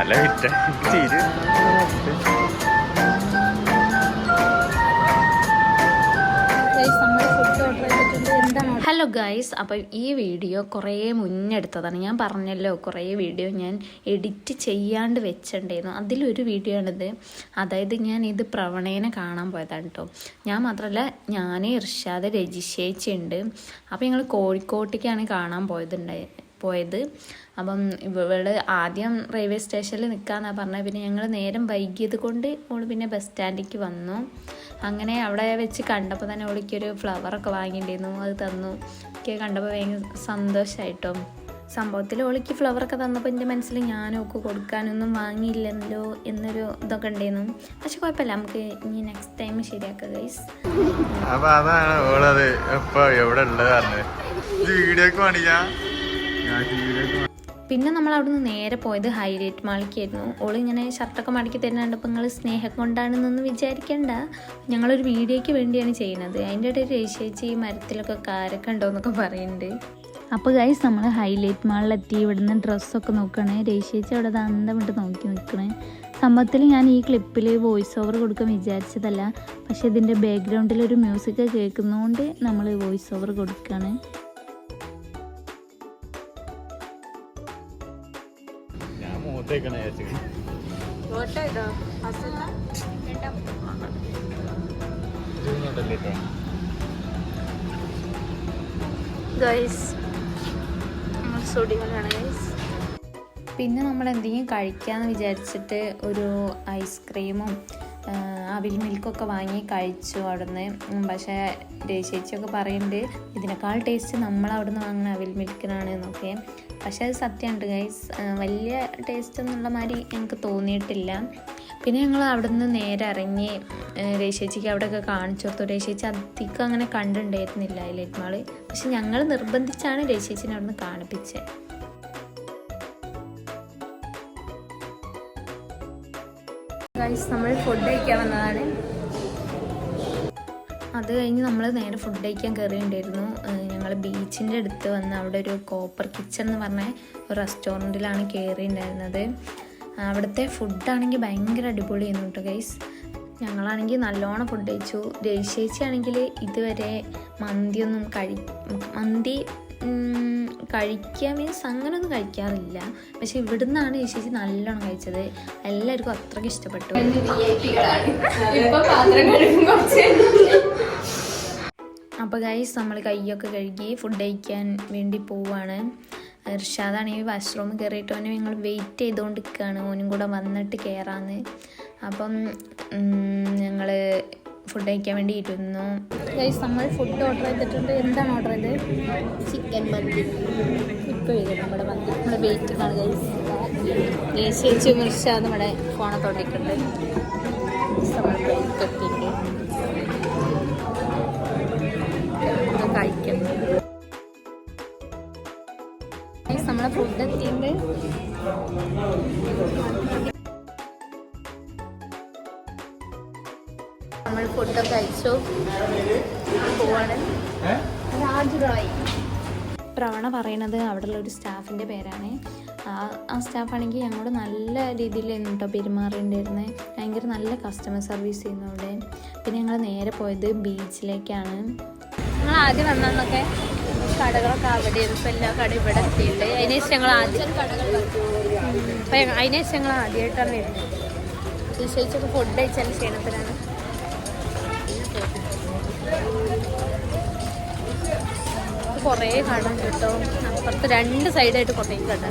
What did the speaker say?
നല്ല വിറ്റ ചിരി. ഹലോ ഗൈസ്, അപ്പോൾ ഈ വീഡിയോ കുറേ മുന്നെടുത്തതാണ്. ഞാൻ പറഞ്ഞല്ലോ കുറേ വീഡിയോ ഞാൻ എഡിറ്റ് ചെയ്യാണ്ട് വെച്ചിട്ടുണ്ടായിരുന്നു. അതിലൊരു വീഡിയോ ആണിത്. അതായത് ഞാൻ ഇത് പ്രവണേനെ കാണാൻ പോയതാണ് കേട്ടോ. ഞാൻ മാത്രമല്ല, ഞാൻ ഇർഷാദ് രജിഷേച്ചുണ്ട്. അപ്പോൾ ഞങ്ങൾ കോഴിക്കോട്ടേക്കാണ് കാണാൻ പോയത്. അപ്പം ഇവള് ആദ്യം റെയിൽവേ സ്റ്റേഷനിൽ നിൽക്കാമെന്നാണ് പറഞ്ഞത്. പിന്നെ ഞങ്ങൾ നേരം വൈകിയത് കൊണ്ട് ഓള് പിന്നെ ബസ് സ്റ്റാൻഡിലേക്ക് വന്നു. അങ്ങനെ അവിടെ വെച്ച് കണ്ടപ്പോൾ തന്നെ ഓളിക്കൊരു ഫ്ലവറൊക്കെ വാങ്ങിയിട്ടുണ്ടായിരുന്നു. അത് തന്നു. എനിക്ക് കണ്ടപ്പോൾ ഭയങ്കര സന്തോഷമായിട്ടോ. സംഭവത്തിൽ ഓളിക്ക് ഫ്ലവറൊക്കെ തന്നപ്പോൾ എൻ്റെ മനസ്സിൽ ഞാനൊക്കെ കൊടുക്കാനൊന്നും വാങ്ങിയില്ലല്ലോ എന്നൊരു ഇതൊക്കെ ഉണ്ടായിരുന്നു. പക്ഷെ കുഴപ്പമില്ല, നമുക്ക് ഇനി നെക്സ്റ്റ് ടൈം ശരിയാക്കാം ഗൈസ്. അപ്പോൾ അതാണ് ഓളത് ഇപ്പോൾ എവിടെ ഉള്ളത് പറഞ്ഞത്. വീഡിയോക്ക് വേണിയാ. പിന്നെ നമ്മൾ അവിടുന്ന് നേരെ പോയത് ഹൈലൈറ്റ് മാളിക്കായിരുന്നു. ഓളിങ്ങനെ ഷർട്ടൊക്കെ മടക്കി തരുന്നുണ്ട്. അപ്പോൾ നിങ്ങൾ സ്നേഹം കൊണ്ടാണെന്നൊന്ന് വിചാരിക്കണ്ട, ഞങ്ങളൊരു വീഡിയോയ്ക്ക് വേണ്ടിയാണ് ചെയ്യുന്നത്. അതിൻ്റെ ഇടയിൽ രേശേച്ചി ഈ മരത്തിലൊക്കെ കാരൊക്കെ ഉണ്ടോ എന്നൊക്കെ പറയുന്നുണ്ട്. അപ്പോൾ ഗൈസ് നമ്മൾ ഹൈലൈറ്റ് മാളിലെത്തി. ഇവിടുന്ന് ഡ്രസ്സൊക്കെ നോക്കണേ. രേശേച്ചി അവിടെ അന്തം വിട്ട് നോക്കി നിൽക്കണേ. സംഭവത്തിൽ ഞാൻ ഈ ക്ലിപ്പിൽ വോയിസ് ഓവർ കൊടുക്കാൻ വിചാരിച്ചതല്ല. പക്ഷേ ഇതിൻ്റെ ബാക്ക്ഗ്രൗണ്ടിൽ ഒരു മ്യൂസിക് കേൾക്കുന്നതുകൊണ്ട് നമ്മൾ വോയിസ് ഓവർ കൊടുക്കുകയാണ്. പിന്നെ നമ്മൾ എന്തെങ്കിലും കഴിക്കാമെന്ന് വിചാരിച്ചിട്ട് ഒരു ഐസ്ക്രീമും അവിൽ മിൽക്കൊക്കെ വാങ്ങി കഴിച്ചു അവിടുന്ന്. പക്ഷേ രേശേച്ചിയൊക്കെ പറയുന്നുണ്ട് ഇതിനേക്കാൾ ടേസ്റ്റ് നമ്മളവിടുന്ന് വാങ്ങുന്ന അവിൽ മിൽക്കിനാണ് എന്നൊക്കെ. പക്ഷേ അത് സത്യമുണ്ട് ഗൈസ്, വലിയ ടേസ്റ്റ് എന്നുള്ള മാതിരി എനിക്ക് തോന്നിയിട്ടില്ല. പിന്നെ ഞങ്ങൾ അവിടെ നിന്ന് നേരെ ഇറങ്ങി രേശേച്ചിക്ക് അവിടെയൊക്കെ കാണിച്ചു കൊടുത്തു. രേശേച്ചി അധികം അങ്ങനെ കണ്ടിട്ടുണ്ടായിരുന്നില്ല ഹൈലൈറ്റ് മാള്. പക്ഷെ ഞങ്ങൾ നിർബന്ധിച്ചാണ് രേശേച്ചിനെ അവിടെ നിന്ന് കാണിപ്പിച്ചത്. ഗൈസ്, നമ്മൾ ഫുഡ് കഴിക്കാൻ വന്നതാണ്. അത് കഴിഞ്ഞ് നമ്മൾ നേരെ ഫുഡ് കഴിക്കാൻ കയറിയിട്ടുണ്ടായിരുന്നു. ഞങ്ങൾ ബീച്ചിൻ്റെ അടുത്ത് വന്ന് അവിടെ ഒരു കോപ്പർ കിച്ചൺ എന്ന് പറഞ്ഞ ഒരു റെസ്റ്റോറൻറ്റിലാണ് കയറിയിട്ടുണ്ടായിരുന്നത്. അവിടുത്തെ ഫുഡാണെങ്കിൽ ഭയങ്കര അടിപൊളിയായിരുന്നു കേട്ടോ ഗൈസ്. ഞങ്ങളാണെങ്കിൽ നല്ലോണം ഫുഡ് കഴിച്ചു. രേശേച്ചി ആണെങ്കിൽ ഇതുവരെ മന്തി കഴിക്കുക മീൻസ് അങ്ങനെയൊന്നും കഴിക്കാറില്ല. പക്ഷെ ഇവിടുന്നാണ് രേശേച്ചി നല്ലോണം കഴിച്ചത്. എല്ലാവർക്കും അത്രയ്ക്ക് ഇഷ്ടപ്പെട്ടു. അപ്പോൾ ഗൈസ് നമ്മൾ കൈയൊക്കെ കഴുകി ഫുഡ് കഴിക്കാൻ വേണ്ടി പോവാണ്. ഇർഷാദാണെങ്കിൽ വാഷ്റൂമിൽ കയറിയിട്ട് ഓനെ ഞങ്ങൾ വെയിറ്റ് ചെയ്തുകൊണ്ട് നിൽക്കുകയാണ്, ഓനും കൂടെ വന്നിട്ട് കയറാമെന്ന്. അപ്പം ഞങ്ങൾ ഫുഡ് കഴിക്കാൻ വേണ്ടി ഇരുന്നു. ഗൈസ്, നമ്മൾ ഫുഡ് ഓർഡർ ചെയ്തിട്ടുണ്ട്. എന്താണ് ഓർഡർ ചെയ്തത്? ചിക്കൻ മന്തി. ഇപ്പോൾ വരും നമ്മുടെ മന്തി. നമ്മുടെ വെയിറ്റിലാണ് ഗൈസ്. ചേച്ചി ഇർഷാദ് നമ്മുടെ ഫോണെ തൊട്ടിട്ടുണ്ട്. നമ്മൾ പ്ലേറ്റ് എത്തിയിട്ട് കഴിക്കുന്നു. നമ്മളെ ഫുഡ് എത്തിയിട്ട് നമ്മൾ ഫുഡൊക്കെ കഴിച്ചു പോവാണ്. പ്രവണ പറയണത് അവിടെയുള്ള ഒരു സ്റ്റാഫിൻ്റെ പേരാണ്. ആ സ്റ്റാഫാണെങ്കിൽ ഞങ്ങളോട് നല്ല രീതിയിലായിരുന്നു കേട്ടോ പെരുമാറിയിട്ടുണ്ടായിരുന്നത്. ഭയങ്കര നല്ല കസ്റ്റമർ സർവീസ് ചെയ്യുന്നു അവിടെ. പിന്നെ ഞങ്ങൾ നേരെ പോയത് ബീച്ചിലേക്കാണ്. ഞങ്ങൾ ആദ്യം വന്നതൊക്കെ കടകളൊക്കെ അവിടെയായിരുന്നു. ഇപ്പോൾ എല്ലാ കടയും ഇവിടെ എത്തിയിട്ട് അതിനേശം ഞങ്ങൾ ആദ്യമായിട്ടാണ് വരുന്നത്. വിശേഷിച്ചൊക്കെ ഫുഡ് കഴിച്ചാൽ ക്ഷീണത്തിലാണ്. കുറേ കട കിട്ടും. അപ്പുറത്ത് രണ്ട് സൈഡായിട്ട് കുറേ കട.